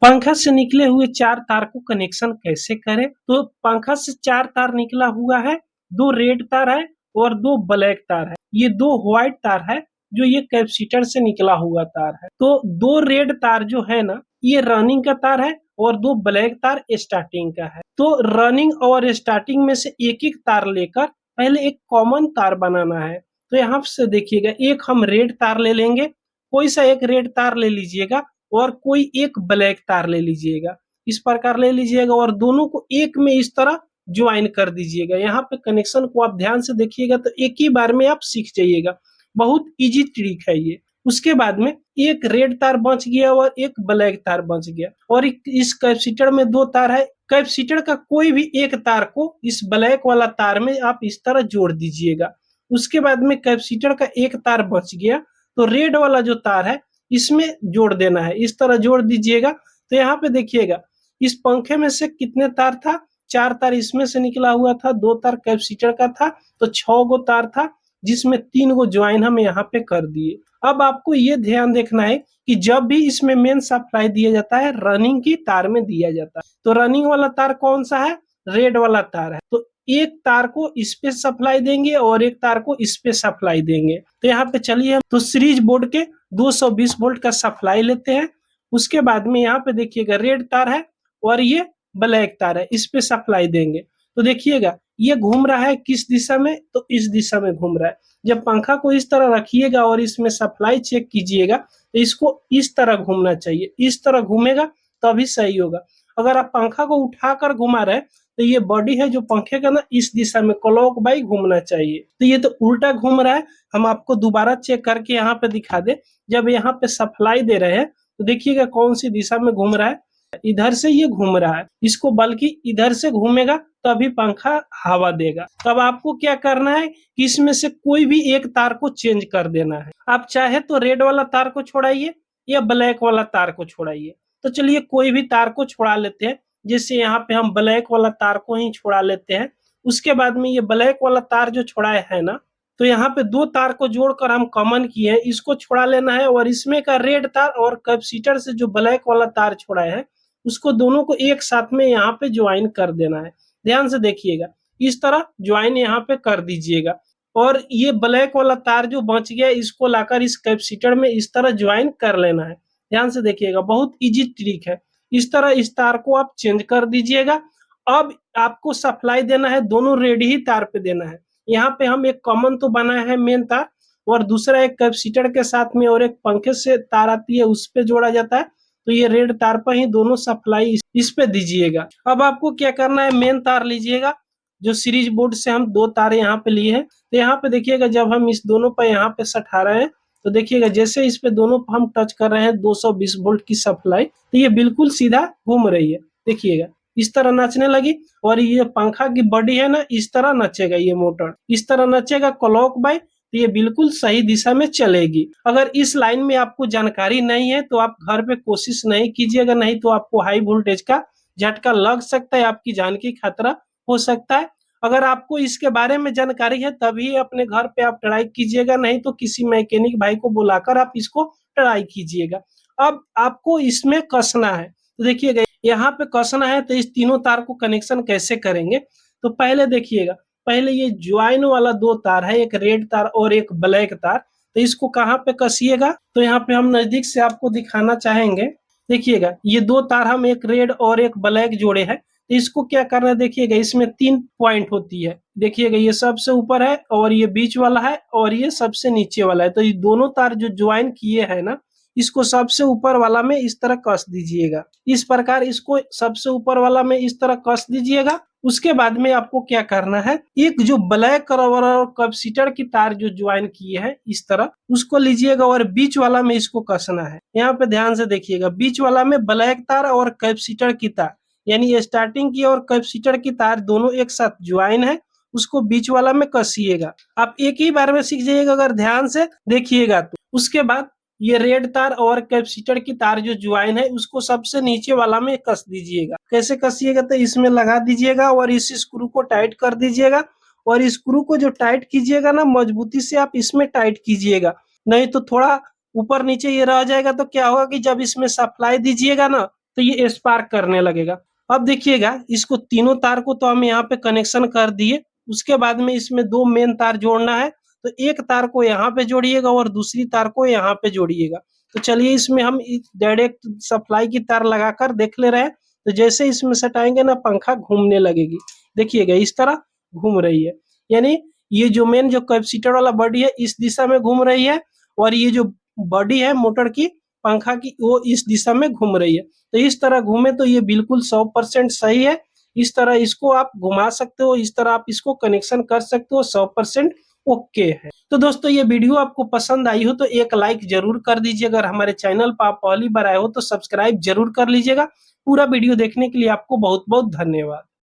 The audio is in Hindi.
पंखा से निकले हुए 4 तार को कनेक्शन कैसे करें? तो पंखा से 4 तार निकला हुआ है, 2 रेड तार है और 2 ब्लैक तार है। ये 2 व्हाइट तार है जो ये कैपेसिटर से निकला हुआ तार है। तो 2 रेड तार जो है ना, ये रनिंग का तार है और 2 ब्लैक तार स्टार्टिंग का है। तो रनिंग और स्टार्टिंग में से एक-एक तार लेकर पहले एक कॉमन तार बनाना है। तो यहाँ से देखिएगा, एक हम रेड तार ले लेंगे, कोई सा एक रेड तार ले लीजिएगा और कोई एक ब्लैक तार ले लीजिएगा। इस प्रकार ले लीजिएगा और दोनों को एक में इस तरह ज्वाइन कर दीजिएगा। यहाँ पे कनेक्शन को आप ध्यान से देखिएगा तो एक ही बार में आप सीख जाइएगा। बहुत इजी ट्रिक है ये। उसके बाद में एक रेड तार बच गया और एक ब्लैक तार बच गया और इस कैपेसिटर में 2 तार है। कैपेसिटर का कोई भी एक तार को इस ब्लैक वाला तार में आप इस तरह जोड़ दीजिएगा। उसके बाद में कैपेसिटर का एक तार बच गया तो रेड वाला जो तार है इसमें जोड़ देना है। इस तरह जोड़ दीजिएगा। तो यहाँ पे देखिएगा, इस पंखे में से कितने तार था? 4 तार इसमें से निकला हुआ था, 2 तार कैपेसिटर का था, तो 6 गो तार था जिसमें 3 गो ज्वाइन हम यहाँ पे कर दिए। अब आपको ये ध्यान देखना है कि जब भी इसमें मेन सप्लाई दिया जाता है, रनिंग की तार में दिया जाता है। तो रनिंग वाला तार कौन सा है? रेड वाला तार है। तो एक तार को इस पे सप्लाई देंगे और एक तार को इस पे सप्लाई देंगे। तो यहाँ पे चलिए हम तो सीरीज बोर्ड के 220 वोल्ट का सप्लाई लेते हैं। उसके बाद में यहाँ पे देखिएगा, रेड तार है और ये ब्लैक तार है, इस पे सप्लाई देंगे। तो देखिएगा, ये घूम रहा है किस दिशा में? तो इस दिशा में घूम रहा है। जब पंखा को इस तरह रखिएगा और इसमें सप्लाई चेक कीजिएगा तो इसको इस तरह घूमना चाहिए। इस तरह घूमेगा तभी सही होगा। अगर आप पंखा को उठाकर घुमा रहे हैं तो ये बॉडी है जो पंखे का ना, इस दिशा में क्लॉक वाइज घूमना चाहिए। तो ये तो उल्टा घूम रहा है। हम आपको दोबारा चेक करके यहाँ पे दिखा दे। जब यहाँ पे सप्लाई दे रहे हैं तो देखिएगा कौन सी दिशा में घूम रहा है। इधर से ये घूम रहा है, इसको बल्कि इधर से घूमेगा तभी पंखा हवा देगा। तब आपको क्या करना है कि इसमें से कोई भी एक तार को चेंज कर देना है। आप चाहे तो रेड वाला तार को छोड़ाइए या ब्लैक वाला तार को छोड़ाइए। तो चलिए कोई भी तार को छोड़ा लेते हैं। जैसे यहाँ पे हम ब्लैक वाला तार को ही छोड़ा लेते हैं। उसके बाद में ये ब्लैक वाला तार जो छोड़ाए है ना, तो यहाँ पे 2 तार को जोड़कर हम कॉमन किए हैं, इसको छोड़ा लेना है और इसमें का रेड तार और कैपेसिटर से जो ब्लैक वाला तार छोड़ाए है उसको दोनों को एक साथ में यहाँ पे ज्वाइन कर देना है। ध्यान से देखिएगा, इस तरह ज्वाइन यहाँ पे कर दीजिएगा और ये ब्लैक वाला तार जो बच गया इसको लाकर इस कैपेसिटर में इस तरह ज्वाइन कर लेना है। ध्यान से देखिएगा, बहुत इजी ट्रिक है। इस तरह इस तार को आप चेंज कर दीजिएगा। अब आपको सप्लाई देना है, दोनों रेड ही तार पे देना है। यहाँ पे हम एक कॉमन तो बनाया है मेन तार और दूसरा एक कैपेसिटर के साथ में और एक पंखे से तार आती है उस पे जोड़ा जाता है। तो ये रेड तार पर ही दोनों सप्लाई इस पे दीजिएगा। अब आपको क्या करना है, मेन तार लीजिएगा जो सीरीज बोर्ड से हम 2 तार यहाँ पे लिए हैं। तो यहाँ पे देखिएगा, जब हम इस दोनों पर यहाँ पे सटा रहे हैं तो देखिएगा जैसे इस पे दोनों पर हम टच कर रहे हैं 220 वोल्ट की सप्लाई, तो ये बिल्कुल सीधा घूम रही है। देखिएगा इस तरह नाचने लगी और ये पंखा की बॉडी है ना, इस तरह नचेगा। ये मोटर इस तरह नचेगा क्लॉक वाइज, तो ये बिल्कुल सही दिशा में चलेगी। अगर इस लाइन में आपको जानकारी नहीं है तो आप घर पे कोशिश नहीं कीजिएगा, नहीं तो आपको हाई वोल्टेज का झटका लग सकता है, आपकी जान की खतरा हो सकता है। अगर आपको इसके बारे में जानकारी है तभी अपने घर पे आप ट्राई कीजिएगा, नहीं तो किसी मैकेनिक भाई को बुलाकर आप इसको ट्राई कीजिएगा। अब आपको इसमें कसना है। तो देखिएगा यहाँ पे कसना है, तो इस तीनों तार को कनेक्शन कैसे करेंगे? तो पहले देखिएगा, पहले ये ज्वाइन वाला 2 तार है, एक रेड तार और एक ब्लैक तार। तो इसको कहाँ पे कसिएगा? तो यहाँ पे हम नजदीक से आपको दिखाना चाहेंगे। देखिएगा ये 2 तार हम एक रेड और एक ब्लैक जोड़े हैं। तो इसको क्या करना है, देखिएगा इसमें 3 पॉइंट होती है। देखिएगा ये सबसे ऊपर है और ये बीच वाला है और ये सबसे नीचे वाला है। तो ये दोनों तार जो ज्वाइन किए हैं ना, इसको सबसे ऊपर वाला में इस तरह कस दीजिएगा। इस प्रकार इसको सबसे ऊपर वाला में इस तरह कस दीजिएगा। उसके बाद में आपको क्या करना है, एक जो ब्लैक कलर और कैपेसिटर की तार जो ज्वाइन किए हैं इस तरह, उसको लीजिएगा और बीच वाला में इसको कसना है। यहाँ पे ध्यान से देखिएगा, बीच वाला में ब्लैक तार और कैपेसिटर की तार, यानी स्टार्टिंग की और कैपेसिटर की तार दोनों एक साथ ज्वाइन है, उसको बीच वाला में कसिएगा। आप एक ही बार में सीख जाइएगा अगर ध्यान से देखिएगा तो। उसके बाद ये रेड तार और कैपेसिटर की तार जो ज्वाइन है उसको सबसे नीचे वाला में कस दीजिएगा। कैसे कसिएगा? तो इसमें लगा दीजिएगा और इस स्क्रू को टाइट कर दीजिएगा और स्क्रू को जो टाइट कीजिएगा ना, मजबूती से आप इसमें टाइट कीजिएगा, नहीं तो थोड़ा ऊपर नीचे ये रह जाएगा। तो क्या होगा कि जब इसमें सप्लाई दीजिएगा ना तो ये स्पार्क करने लगेगा। अब देखिएगा, इसको तीनों तार को तो हम यहाँ पे कनेक्शन कर दिए। उसके बाद में इसमें 2 मेन तार जोड़ना है, तो एक तार को यहाँ पे जोड़िएगा और दूसरी तार को यहाँ पे जोड़िएगा। तो चलिए इसमें हम डायरेक्ट सप्लाई की तार लगाकर देख ले रहे हैं। तो जैसे इसमें सटाएंगे ना, पंखा घूमने लगेगी। देखिएगा इस तरह घूम रही है, यानी ये जो मेन जो कैपेसिटर वाला बॉडी है इस दिशा में घूम रही है, और ये जो बॉडी है मोटर की, पंखा की, वो इस दिशा में घूम रही है। तो इस तरह घूमे तो ये बिल्कुल 100% सही है। इस तरह इसको आप घुमा सकते हो, इस तरह आप इसको कनेक्शन कर सकते हो, 100% ओके है। तो दोस्तों ये वीडियो आपको पसंद आई हो तो एक लाइक जरूर कर दीजिए। अगर हमारे चैनल पर आप पहली बार आए हो तो सब्सक्राइब जरूर कर लीजिएगा। पूरा वीडियो देखने के लिए आपको बहुत बहुत धन्यवाद।